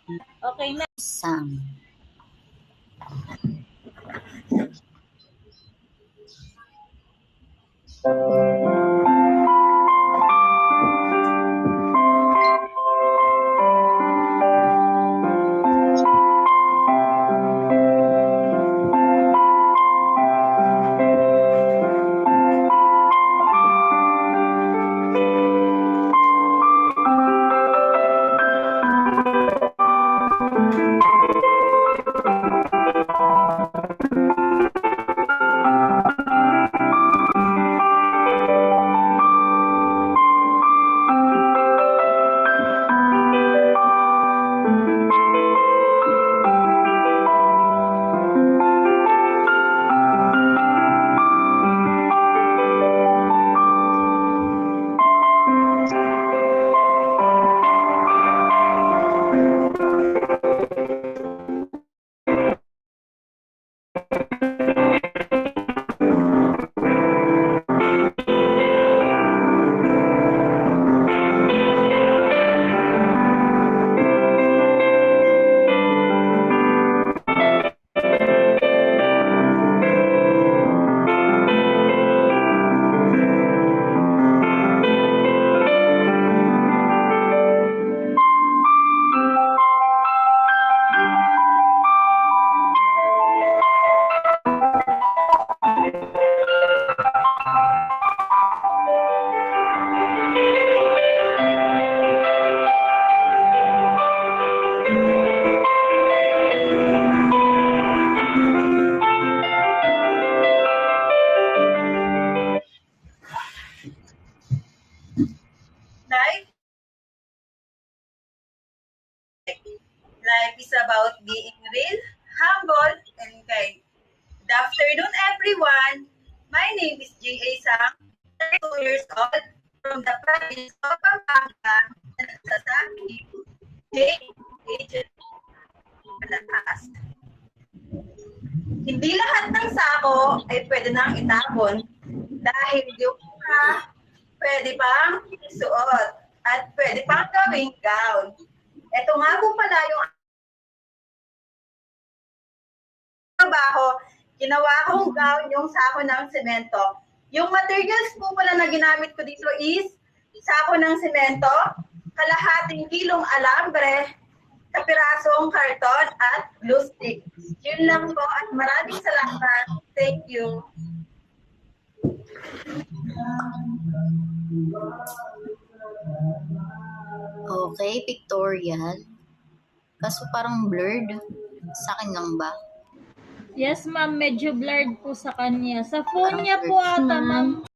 Okay na. Sang. Life is about being real, humble, and kind. Good afternoon, everyone. My name is J.A. Sang, 32 years old, from the province of Pampanga, and nagsasabi, J. Agent Malakas. Hindi lahat ng sako ay pwede nang itapon dahil yung pwede pang isuot at pwede pang gawing gown. Ito nga po pala yung trabaho, ginawa kong gown yung sako ng semento. Yung materials po pala na ginamit ko dito is sako ng semento, kalahating kilong alambre, kapirasong karton at glue stick. Yun lang po at maraming salamat. Thank you. Okay, pictorial. Kaso parang blurred. Sa akin lang ba? Yes, ma'am. Medyo blurred po sa kanya. Sa phone niya po ata, ma'am.